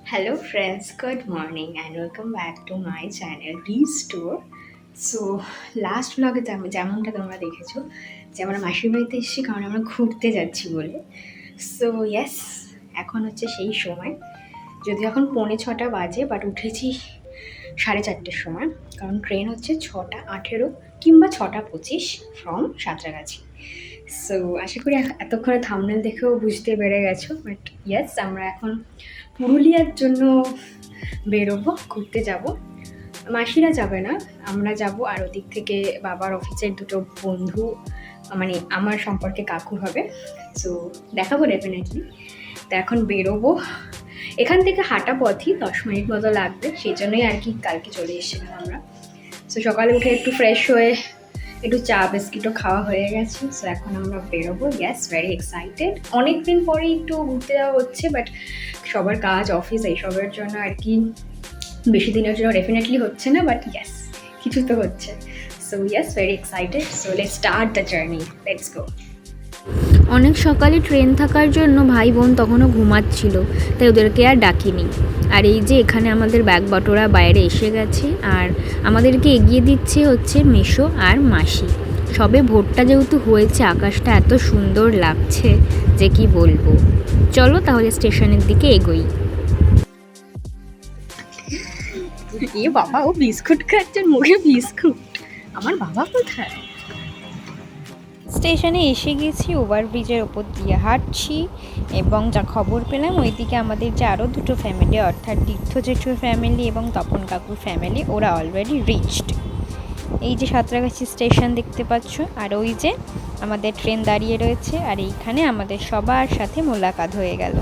Hello friends, good morning and welcome back to my channel Restore. So last ব্লগে যেমনটা তোমরা দেখেছো যে আমরা মাসির বাড়িতে এসেছি কারণ আমরা ঘুরতে যাচ্ছি বলে। সো ইয়েস, এখন হচ্ছে সেই সময়, যদিও এখন 6:45 বাজে, বাট উঠেছি 4:30-র সময়, কারণ ট্রেন হচ্ছে 6:18 কিংবা 6:25 ফ্রম সাঁতরাগাছি। সো আশা করি এতক্ষণে থাম্বনেল দেখেও বুঝতে পেরে গেছো, বাট ইয়েস, আমরা এখন পুরুলিয়ার জন্য বেরোবো, ঘুরতে যাব। মাসিরা যাবে না, আমরা যাব, আর ওদিক থেকে বাবার অফিসের দুটো বন্ধু, মানে আমার সম্পর্কে কাকু হবে। সো দেখাবো ডেফিনেটলি। তো এখন বেরোবো, এখান থেকে হাঁটা পথই 10 মিনিট মতো লাগবে, সেই জন্যই আর কি কালকে চলে এসেছিলাম আমরা। সো সকালে উঠে একটু ফ্রেশ হয়ে একটু চা বিস্কিটও খাওয়া হয়ে গেছে। সো এখন আমরা বেরোবো। Yes, very excited. অনেক দিন পরেই একটু ঘুরতে যাওয়া হচ্ছে, বাট সবার কাজ অফিস এইসবের জন্য আর কি বেশি দিনের জন্য ডেফিনেটলি হচ্ছে না, বাট ইয়েস, কিছু তো হচ্ছে। So yes, very excited. So let's start the journey, let's go. অনেক সকালে ট্রেন থাকার জন্য ভাই বোন তখনও ঘুমাচ্ছিল, তাই ওদেরকে আর ডাকিনি। আর এই যে এখানে আমাদের ব্যাগ বটরা বাইরে এসে গেছে, আর আমাদেরকে এগিয়ে দিচ্ছে হচ্ছে মেশো আর মাসি। সবে ভোরটা যেহেতু হয়েছে, আকাশটা এত সুন্দর লাগছে যে কি বলবো। চলো তাহলে স্টেশনের দিকে এগোই। এ বাবা, ও বিস্কুট খাচ্ছে, মুখে বিস্কুট। আমার বাবা কোথায়? স্টেশনে এসে গেছি, ওভারব্রিজের ওপর দিয়ে হাঁটছি, এবং যা খবর পেলাম ওইদিকে আমাদের যে আরও দুটো ফ্যামিলি, অর্থাৎ তীর্থ জেঠুর ফ্যামিলি এবং তপন কাকুর ফ্যামিলি, ওরা অলরেডি রিচড। এই যে সাঁতরাগাছি স্টেশন দেখতে পাচ্ছ, আর ওই যে আমাদের ট্রেন দাঁড়িয়ে রয়েছে, আর এইখানে আমাদের সবার সাথে মোলাকাত হয়ে গেল।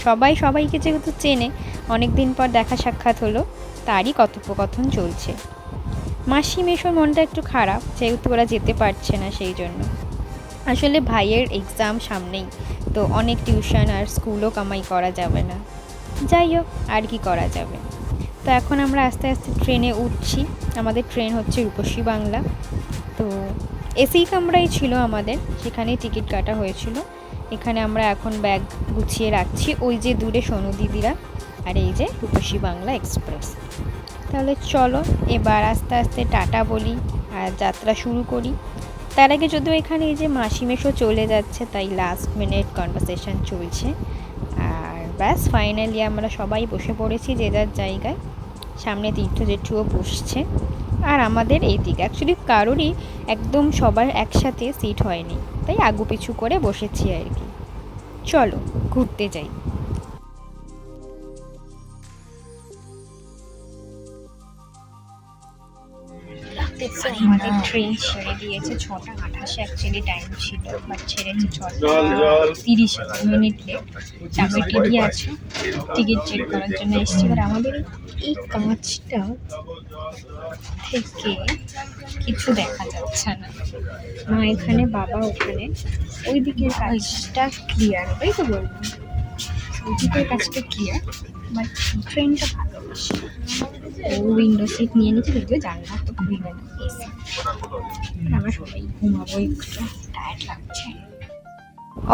সবাই সবাইকে যেহেতু চেনে, অনেক দিন পর দেখা সাক্ষাৎ হলো, তারই কথোপকথন চলছে। মাসি মেশোর মনটা একটু খারাপ, যেহেতু ওরা যেতে পারছে না, সেই জন্য। আসলে ভাইয়ের এক্সাম সামনেই, তো অনেক টিউশন আর স্কুলও কামাই করা যাবে না। যাই হোক, আর কি করা যাবে। তো এখন আমরা আস্তে আস্তে ট্রেনে উঠছি। আমাদের ট্রেন হচ্ছে রূপসী বাংলা। তো এসি কামরাই ছিল আমাদের, সেখানেই টিকিট কাটা হয়েছিল। এখানে আমরা এখন ব্যাগ গুছিয়ে রাখছি, ওই যে দূরে সোনু দিদিরা, আর এই যে রূপসী বাংলা এক্সপ্রেস। তাহলে চলো এবার আস্তে আস্তে টাটা বলি আর যাত্রা শুরু করি। তার আগে যদিও এখানে এই যে মাসি মেশো চলে যাচ্ছে, তাই লাস্ট মিনিট কনভারসেশন চলছে। আর ব্যাস ফাইনালি আমরা সবাই বসে পড়েছি যে যার জায়গায়। সামনে তীর্থ জেঠুও বসছে, আর আমাদের এই দিকে অ্যাকচুয়ালি কারোরই একদম সবার একসাথে সিট হয়নি, তাই আগু পিছু করে বসেছি আর কি। চলো ঘুরতে যাই। আমাদের ট্রেন ছেড়ে দিয়েছে 6:28 অ্যাকচুয়ালি টাইম ছিল, বাট ছেড়েছে 6:30 লেট। চাপে টিভি আছে, টিকিট চেক করার জন্য এসেছি। এবার আমাদের এই কাঁচটা থেকে কিছু দেখা যাচ্ছে না, মা এখানে, বাবা ওখানে। ওই দিকের কাজটা ক্লিয়ার, তাই তো বলবো, ওই দিকের কাজটা ক্লিয়ার, বাট ট্রেনটা ভালোবাসি। ও উইন্ডো সিট নিয়ে নিচ্ছে, যদিও জানলা তো খুলবে না, এসি। আমরা সবাই ঘুমাবো, একটু টায়ার্ড লাগছে।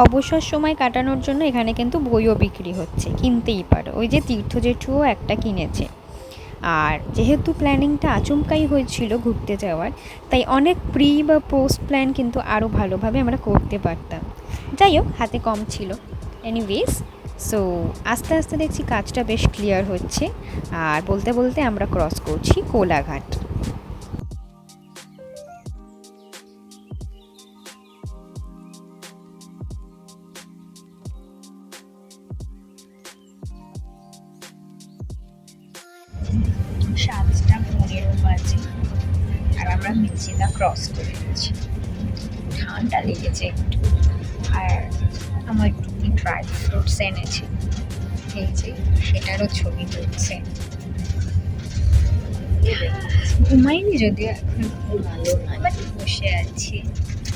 অবসর সময় কাটানোর জন্য এখানে কিন্তু বইও বিক্রি হচ্ছে, কিনতেই পারো। ওই যে তীর্থ জেঠুও একটা কিনেছে। আর যেহেতু প্ল্যানিংটা আচমকাই হয়েছিল ঘুরতে যাওয়ার, তাই অনেক প্রি বা পোস্ট প্ল্যান কিন্তু আরও ভালোভাবে আমরা করতে পারতাম। যাই হোক, হাতে কম ছিল। এনিওয়েজ, সো আস্তে আস্তে দেখছি কাজটা বেশ ক্লিয়ার হচ্ছে, আর বলতে বলতে আমরা ক্রস করছি কোলাঘাট। সাতটা 15 বাজে, আর আমরা মেচেদা ক্রস করে গেছি। ঠান্ডা লেগেছে একটু, আর আমার টুকি ড্রাই ফ্রুটস এনেছি, এই যে সেটারও ছবি তুলছে। ঘুমাইনি যদিও, এখন ঘুমালো না, বাট বসে আছি।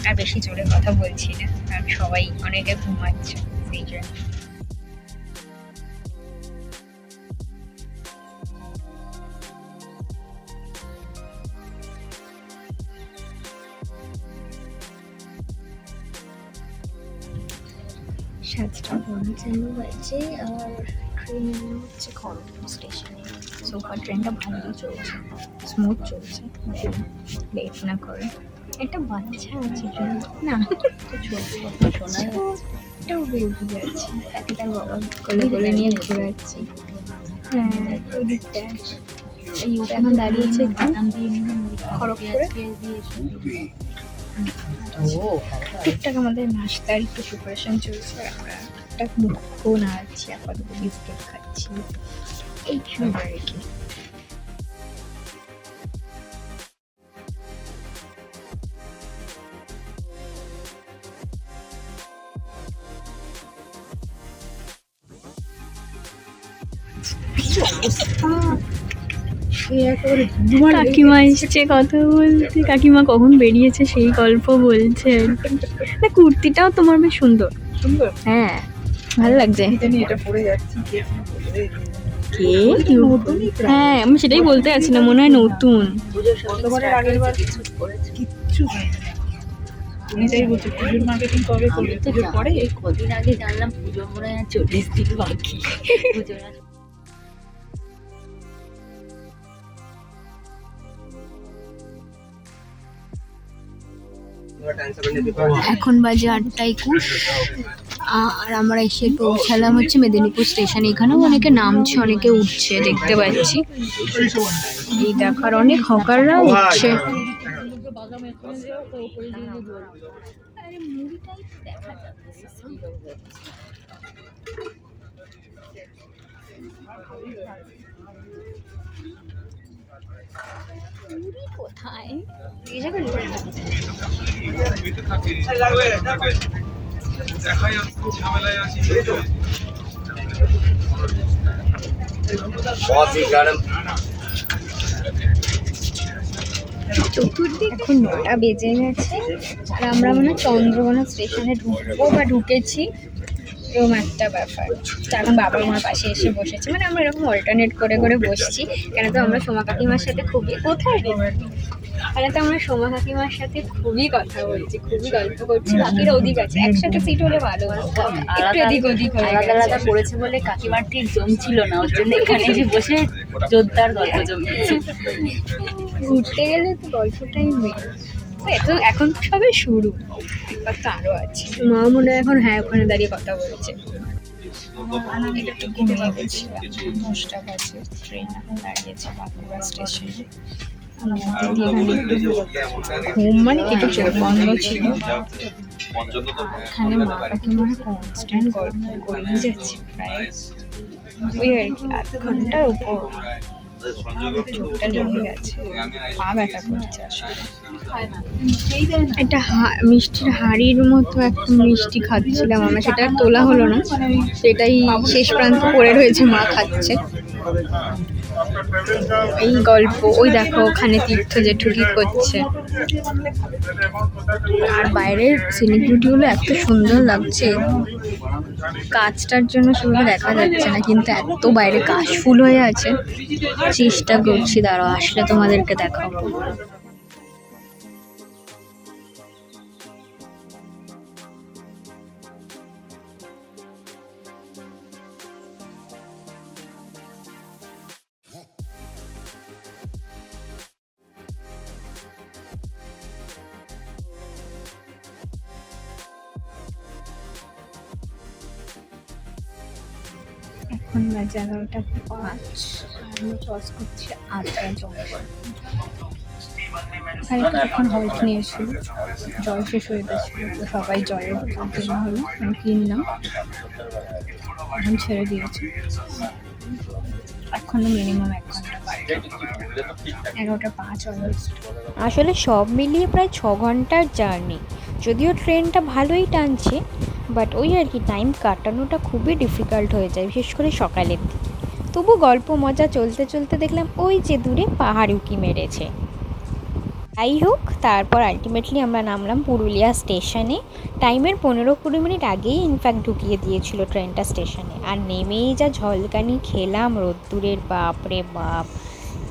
আর বেশি জোরে কথা বলছি না, কারণ সবাই অনেকে ঘুমাচ্ছে, সেই জন্য। সাতটা 55 বাজে, আর ট্রেন হচ্ছে হচ্ছে খড়গপুর স্টেশনে। সুপার ট্রেনটা ভালোই চলছে, স্মুথ চলছে, লেট না করে। একটা বাচ্চা আছে না, এটাও বেরিয়ে যাচ্ছে, তাকে তার বাবা কোলে কোলে নিয়ে ঘোরাচ্ছি। হ্যাঁ, ওই দিকটায় এখন দাঁড়িয়েছে একটু খড়গপুরে। টুকটাক আমাদের নাস্তার একটু প্রিপারেশন চলছে। আমরা একটা মুখো নাড়াচ্ছি, আপাতত বিস্কিট খাচ্ছি, এই খাবার আর কি। কাকিমা এসছে কথা বলতে, কাকিমা কখন বেরিয়েছে সেই গল্প বলছে। না, কুর্তিটাও তোমার বেশ সুন্দর। সুন্দর, হ্যাঁ, ভালো লাগছে। এটা পরে যাচ্ছি কে, হ্যাঁ আমি সেটাই বলতে আছি, না মনে হয় নতুন। কিচ্ছু এটাই বলছি, পুজোর মার্কেটিং কবে করবে? পুজোর পরে? কদিন আগে জানলাম পুজো মনে হয় 40 দিন বাকি। পুজোর এখন বাজে 8:21 আর আমরা এসে পৌঁছালাম হচ্ছে মেদিনীপুর স্টেশন। এখানেও অনেকে নামছে, অনেকে উঠছে দেখতে পাচ্ছি। এই দেখার অনেক হকাররা উঠছে। কোথায় এখন 9টা বেজে গেছে আর আমরা মানে চন্দ্রকোনা স্টেশনে ঢুকবো বা ঢুকেছি, এরকম একটা ব্যাপার। এখন বাবা আমার পাশে এসে বসেছে, মানে আমরা এরকম অল্টারনেট করে করে বসছি। কেন তো আমরা সোমা কাকিমার সাথে খুবই কোথায় কেন তো আমরা সোমা কাকিমার সাথে খুবই কথা বলছি, খুবই গল্প করছি। বাকিরা ওদিক আছে, একসাথে সিট হলে ভালো হতো, একটু এদিক ওদিক হয়ে আলাদা আলাদা পড়েছে বলে কাকিমার ঠিক জমছিল না, ওর জন্য এখানে এসে বসে জোরদার গল্প জমিয়েছে। ঘুরতে গেলে তো গল্পটাই মেন। তো এখন তো সবে শুরু, এবার তো আরো আছে। মা মনে হয় এখন হ্যাঁ ওখানে দাঁড়িয়ে কথা বলছে। এটা তো ঘুমিয়ে গেছিলাম, 10টা বাজে, ট্রেন এখন দাঁড়িয়েছে বাঁকুড়া স্টেশনে। ঘুম মানে একটু চোখ বন্ধ ছিল। এখানে মা কাকিমারা কনস্ট্যান্ট গল্প করেই যাচ্ছে, প্রায় ওই আর কি 8 ঘন্টার উপর। চোখটা লেগে গেছে, পা ব্যথা করছে আসলে। একটা মিষ্টির হাঁড়ির মতো একটা মিষ্টি খাচ্ছিলাম আমরা, সেটা আর তোলা হলো না, সেটাই শেষ প্রান্ত পড়ে রয়েছে, মা খাচ্ছে। এই গল্প, ওই দেখো ওখানে তীর্থ জেঠু কি করছে। আর বাইরের সিনিক বিউটিগুলো এত সুন্দর লাগছে, কাজটার জন্য সেগুলো দেখা যাচ্ছে না, কিন্তু এত বাইরে কাশ ফুল হয়ে আছে। চেষ্টা করছি, দাঁড়াও আসলে তোমাদেরকে দেখাবো। এখন বাজে 11:05 আর আমি চয়েস করছি আদ্রা জঙ্গল। এখানে এখন হল্ট নিয়েছিল, জল শেষ হয়ে গেছিল, তো সবাই জলের বোতল কেনা হলো, আমি কিনলাম, এখন ছেড়ে দিয়েছি। এখনো মিনিমাম 1 ঘন্টা বাকি, 11:05 অলমোস্ট। আসলে সব মিলিয়ে প্রায় 6 ঘন্টার জার্নি। যদিও ট্রেনটা ভালোই টানছে, বাট ওই আর কি টাইম কাটানোটা খুবই ডিফিকাল্ট হয়ে যায়, বিশেষ করে সকালের দিকে। তবু গল্প মজা চলতে চলতে দেখলাম ওই যে দূরে পাহাড় উঁকি মেরেছে। যাই হোক, তারপর আলটিমেটলি আমরা নামলাম পুরুলিয়া স্টেশনে। টাইমের 15-20 মিনিট আগেই ইনফ্যাক্ট ঢুকিয়ে দিয়েছিল ট্রেনটা স্টেশনে। আর নেমেই যা ঝলকানি খেলাম রোদ্দুরের, বাপরে বাপ।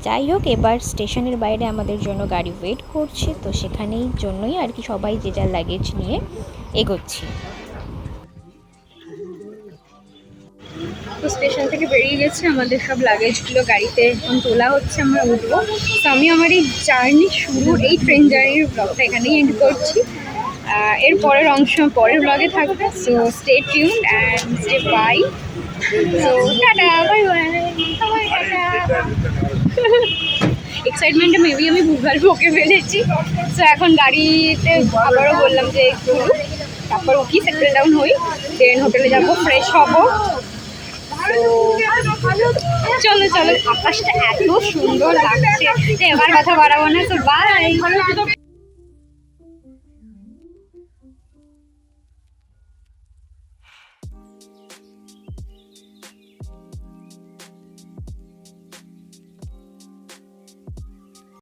যাই হোক, এবার স্টেশনের বাইরে আমাদের জন্য গাড়ি ওয়েট করছে, তো সেখানেই জন্যই আর কি সবাই যে যার লাগেজ নিয়ে এগোচ্ছি। তো স্টেশন থেকে বেরিয়ে গেছে, আমাদের সব লাগেজগুলো গাড়িতে এখন তোলা হচ্ছে, আমরা উঠবো। তো আমি আমার এই জার্নি শুরু, এই ট্রেন জার্নির ব্লগটা এখানেই এন্ড করছি। এর পরের অংশ পরের ব্লগে থাকবে, so stay tuned and stay bye. So tata, bye bye, tata. এক্সাইটমেন্টে মেবি আমি ভুলভাল বকে ফেলেছি। তো এখন গাড়িতে আবারও বললাম যে একটু তারপর উঠি, সেটেল ডাউন হই, দেন হোটেলে যাবো, ফ্রেশ হবো। চলো চলো, আকাশটা এত সুন্দর লাগছে যে এবার কথা বাড়াবো না, তো বাই।